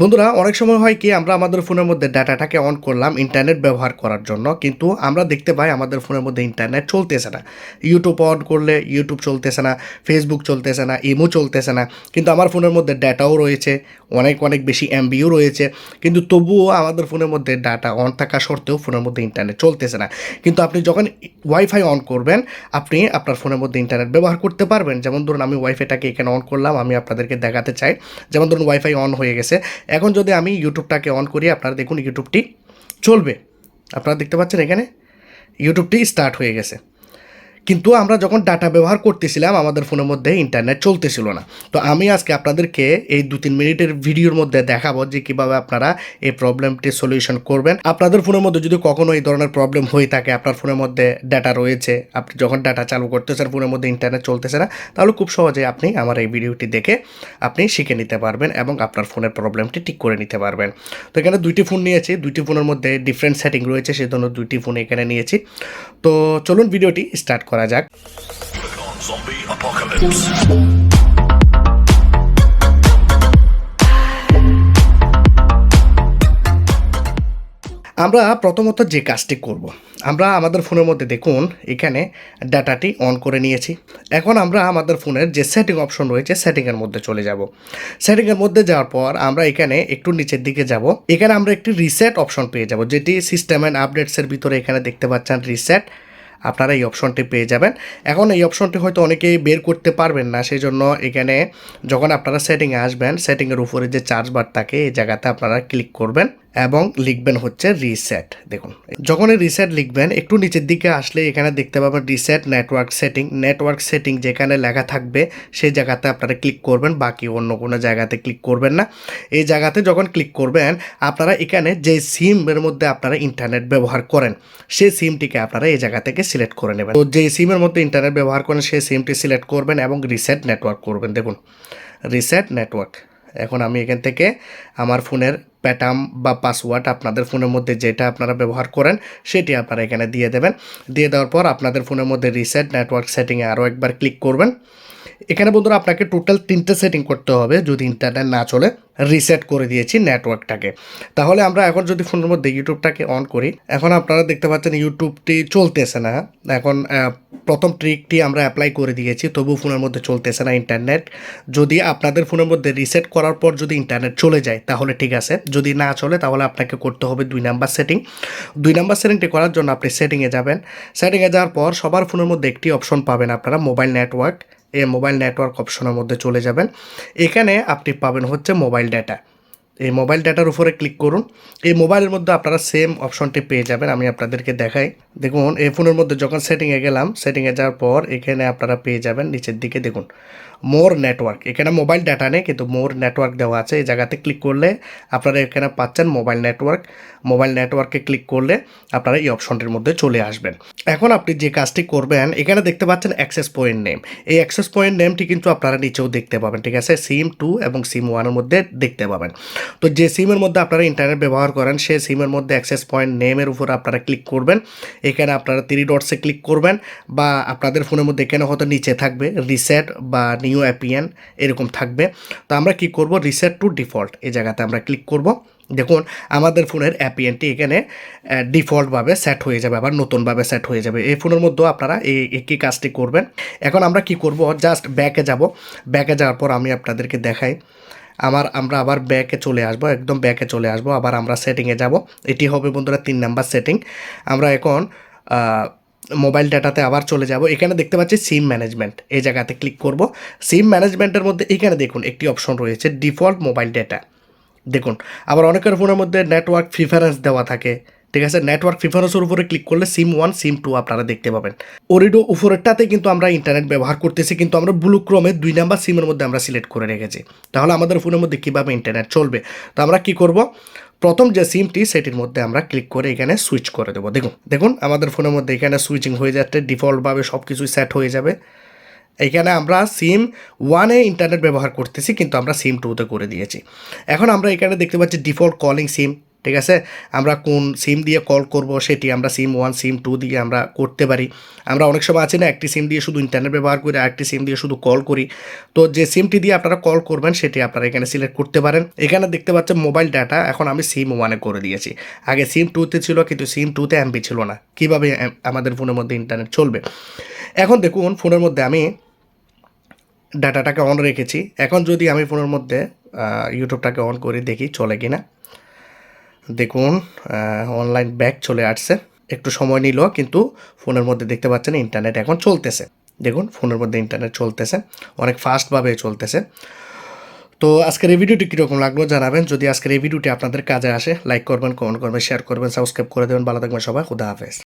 বন্ধুরা অনেক সময় হয় কি আমরা আমাদের ফোনের মধ্যে ডাটাটাকে অন করলাম ইন্টারনেট ব্যবহার করার জন্য, কিন্তু আমরা দেখতে পাই আমাদের ফোনের মধ্যে ইন্টারনেট চলতেছে না। ইউটিউব অন করলে ইউটিউব চলতেছে না, ফেসবুক চলতেছে না, ইমো চলতেছে না, কিন্তু আমার ফোনের মধ্যে ডাটাও রয়েছে, অনেক অনেক বেশি এমবিও রয়েছে, কিন্তু তবুও আমাদের ফোনের মধ্যে ডাটা অন থাকা সত্ত্বেও ফোনের মধ্যে ইন্টারনেট চলতেছে না। কিন্তু আপনি যখন ওয়াইফাই অন করবেন আপনি আপনার ফোনের মধ্যে ইন্টারনেট ব্যবহার করতে পারবেন। যেমন ধরুন আমি ওয়াইফাইটাকে এখানে অন করলাম, আমি আপনাদেরকে দেখাতে চাই। যেমন ধরুন ওয়াইফাই অন হয়ে গেছে, এখন যদি আমি ইউটিউবটাকে অন করি আপনারা দেখুন ইউটিউবটি চলবে। আপনারা দেখতে পাচ্ছেন এখানে ইউটিউবটি স্টার্ট হয়ে গেছে, কিন্তু আমরা যখন ডাটা ব্যবহার করতেছিলাম আমাদের ফোনের মধ্যে ইন্টারনেট চলতেছিল না। তো আমি আজকে আপনাদেরকে এই 2-3 মিনিটের ভিডিওর মধ্যে দেখাবো যে কীভাবে আপনারা এই প্রবলেমটির সলিউশন করবেন। আপনাদের ফোনের মধ্যে যদি কখনো এই ধরনের প্রবলেম হয়ে থাকে, আপনার ফোনের মধ্যে ডাটা রয়েছে, আপনি যখন ডাটা চালু করতেছেন ফোনের মধ্যে ইন্টারনেট চলতেছে না, তাহলে খুব সহজে আপনি আমার এই ভিডিওটি দেখে আপনি শিখে নিতে পারবেন এবং আপনার ফোনের প্রবলেমটি ঠিক করে নিতে পারবেন। তো এখানে 2টি ফোন নিয়েছি, 2টি ফোনের মধ্যে ডিফারেন্ট সেটিং রয়েছে, সেজন্য 2টি ফোন এখানে নিয়েছি। তো চলুন ভিডিওটি স্টার্ট করা যাক। আমরা প্রথমত যে কাজটি করব, আমরা আমাদের ফোনের মধ্যে দেখুন এখানে ডাটাটি অন করে নিয়েছি। এখন আমরা আমাদের ফোনের যে সেটিং অপশন রয়েছে সেটিংয়ের মধ্যে চলে যাব। সেটিংয়ের মধ্যে যাওয়ার পর আমরা এখানে একটু নিচের দিকে যাব, এখানে আমরা একটি রিসেট অপশন পেয়ে যাব, যেটি সিস্টেম অ্যান্ড আপডেটসের ভিতরে এখানে দেখতে পাচ্ছেন রিসেট, আপনারা এই অপশনটি পেয়ে যাবেন। এখন এই অপশনটি হয়তো অনেকেই বের করতে পারবেন না, সেই জন্য এখানে যখন আপনারা সেটিংয়ে আসবেন সেটিংয়ের উপরে যে চার্জ বার থাকে এই জায়গাতে আপনারা ক্লিক করবেন এবং লিখবেন হচ্ছে রিসেট। দেখুন যখন এই রিসেট লিখবেন একটু নিচের দিকে আসলে এখানে দেখতে পাবেন reset network setting. Network setting যেখানে লেখা থাকবে সেই জায়গাতে আপনারা ক্লিক করবেন, বাকি অন্য কোনো জায়গাতে ক্লিক করবেন না। এই জায়গাতে যখন ক্লিক করবেন আপনারা এখানে যে সিমের মধ্যে আপনারা ইন্টারনেট ব্যবহার করেন সেই সিমটিকে আপনারা এই জায়গা থেকে সিলেক্ট করে নেবেন। তো যে সিমের মধ্যে ইন্টারনেট ব্যবহার করেন সেই সিমটি সিলেক্ট করবেন এবং রিসেট নেটওয়ার্ক করবেন। দেখুন রিসেট নেটওয়ার্ক। এখন আমি এখান থেকে আমার ফোনের প্যাটার্ন বা পাসওয়ার্ড আপনাদের ফোনের মধ্যে যেটা আপনারা ব্যবহার করেন সেটি আপনারা এখানে দিয়ে দেবেন। দিয়ে দেওয়ার পর আপনাদের ফোনের মধ্যে রিসেট নেটওয়ার্ক সেটিংয়ে আরও একবার ক্লিক করবেন। এখানে বন্ধুরা আপনাকে টোটাল 3টে সেটিং করতে হবে যদি ইন্টারনেট না চলে। রিসেট করে দিয়েছি নেটওয়ার্কটাকে। তাহলে আমরা এখন যদি ফোনের মধ্যে ইউটিউবটাকে অন করি, এখন আপনারা দেখতে পাচ্ছেন ইউটিউবটি চলতেছে না। এখন প্রথম ট্রিকটি আমরা অ্যাপ্লাই করে দিয়েছি, তবু ফোনের মধ্যে চলতেছে না ইন্টারনেট। যদি আপনাদের ফোনের মধ্যে রিসেট করার পর যদি ইন্টারনেট চলে যায় তাহলে ঠিক আছে, যদি না চলে তাহলে আপনাকে করতে হবে 2 নাম্বার সেটিং। 2 নাম্বার সেটিংটি করার জন্য আপনি সেটিংয়ে যাবেন। সেটিংয়ে যাওয়ার পর সবার ফোনের মধ্যে একটি অপশন পাবেন আপনারা, মোবাইল নেটওয়ার্ক। এই মোবাইল নেটওয়ার্ক অপশনের মধ্যে চলে যাবেন। এখানে আপনি পাবেন হচ্ছে মোবাইল ডাটা। এই মোবাইল ডাটার উপরে ক্লিক করুন। এই মোবাইলের মধ্যে আপনারা সেম অপশনটি পেয়ে যাবেন, আমি আপনাদেরকে দেখাই। দেখুন এই ফোনের মধ্যে যখন সেটিংয়ে গেলাম, সেটিংয়ে যাওয়ার পর এখানে আপনারা পেয়ে যাবেন নিচের দিকে দেখুন মোর নেটওয়ার্ক। এখানে মোবাইল ডাটা নেই কিন্তু মোর নেটওয়ার্ক দেওয়া আছে। এই জায়গাতে ক্লিক করলে আপনারা এখানে পাচ্ছেন মোবাইল নেটওয়ার্ক। মোবাইল নেটওয়ার্কে ক্লিক করলে আপনারা এই অপশনটির মধ্যে চলে আসবেন। এখন আপনি যে কাজটি করবেন, এখানে দেখতে পাচ্ছেন অ্যাক্সেস পয়েন্ট নেম। এই অ্যাক্সেস পয়েন্ট নেমটি কিন্তু আপনারা নিচেও দেখতে পাবেন, ঠিক আছে? সিম 2 এবং সিম 1-এর মধ্যে দেখতে পাবেন। তো যে সিমের মধ্যে আপনারা ইন্টারনেট ব্যবহার করেন সেই সিমের মধ্যে অ্যাক্সেস পয়েন্ট নেমের উপর আপনারা ক্লিক করবেন। এখানে আপনারা 3 ডটসে ক্লিক করবেন, বা আপনাদের ফোনের মধ্যে এখানে হয়তো নিচে থাকবে রিসেট বা নিউ অ্যাপিএন এরকম থাকবে। তো আমরা কি করব, রিসেট টু ডিফল্ট এই জায়গাতে আমরা ক্লিক করব। দেখুন আমাদের ফোনের অ্যাপিএনটি এখানে ডিফল্টভাবে সেট হয়ে যাবে, আবার নতুনভাবে সেট হয়ে যাবে। এই ফোনের মধ্যেও আপনারা এই একই কাজটি করবেন। এখন আমরা কি করব, জাস্ট ব্যাকে যাব। ব্যাকে যাওয়ার পর আমি আপনাদেরকে দেখাই। আমরা আবার ব্যাকে চলে আসব, একদম ব্যাকে চলে আসব, আবার আমরা সেটিংয়ে যাব। এটি হবে বন্ধুরা 3 নাম্বার সেটিং। আমরা এখন মোবাইল ডাটাতে আবার চলে যাব। এখানে দেখতে পাচ্ছি সিম ম্যানেজমেন্ট, এই জায়গাতে ক্লিক করব। সিম ম্যানেজমেন্টের মধ্যে এখানে দেখুন একটি অপশন রয়েছে ডিফল্ট মোবাইল ডাটা। দেখুন আবার অনেকের ফোনের মধ্যে নেটওয়ার্ক প্রিফারেন্স দেওয়া থাকে, ঠিক আছে? নেটওয়ার্ক প্রিফারেন্সের উপরে ক্লিক করলে সিম 1 সিম 2 আপনারা দেখতে পাবেন। ওরিডো উপরেরটাতে কিন্তু আমরা ইন্টারনেট ব্যবহার করতেছি, কিন্তু আমরা ব্লু ক্রমে 2 নাম্বার সিমের মধ্যে আমরা সিলেক্ট করে রেখেছি। তাহলে আমাদের ফোনের মধ্যে কীভাবে ইন্টারনেট চলবে? তো আমরা কি করব, প্রথম যে সিমটি সেটির মধ্যে আমরা ক্লিক করে এখানে সুইচ করে দেবো। দেখুন আমাদের ফোনের মধ্যে এখানে সুইচিং হয়ে যাচ্ছে, ডিফল্টভাবে সব কিছুই সেট হয়ে যাবে। এইখানে আমরা সিম 1-এ ইন্টারনেট ব্যবহার করতেছি, কিন্তু আমরা সিম 2-তে করে দিয়েছি। এখন আমরা এখানে দেখতে পাচ্ছি ডিফল্ট কলিং সিম, ঠিক আছে? আমরা কোন সিম দিয়ে কল করব সেটি আমরা সিম 1, সিম 2 দিয়ে আমরা করতে পারি। আমরা অনেক সময় আছে না একটি সিম দিয়ে শুধু ইন্টারনেট ব্যবহার করি, আরেকটি সিম দিয়ে শুধু কল করি। তো যে সিমটি দিয়ে আপনারা কল করবেন সেটি আপনারা এখানে সিলেক্ট করতে পারেন। এখানে দেখতে পাচ্ছেন মোবাইল ডাটা এখন আমি সিম 1 এ করে দিয়েছি। আগে সিম 2 তে ছিল কিন্তু সিম 2 তে এমবি ছিল না। কিভাবে আমাদের ফোনের মধ্যে ইন্টারনেট চলবে? এখন দেখুন ফোনের মধ্যে আমি ডাটাটাকে অন রেখেছি। এখন যদি আমি ফোনের মধ্যে ইউটিউবটাকে অন করে দেখি চলে কিনা। দেখুন অনলাইন ব্যাক চলে আসছে। একটু সময় নিল কিন্তু ফোনের মধ্যে দেখতে পাচ্ছেন ইন্টারনেট এখন চলতেছে। দেখুন ফোনের মধ্যে ইন্টারনেট চলতেছে। অনেক ফাস্টভাবে চলতেছে। তো আজকের এই ভিডিওটি কীরকম লাগলো জানাবেন। যদি আজকের এই ভিডিওটি আপনাদের কাজে আসে লাইক করবেন, কমেন্ট করবেন, শেয়ার করবেন, সাবস্ক্রাইব করে দেবেন। ভালো থাকবেন সবাই। খুদা হাফেজ।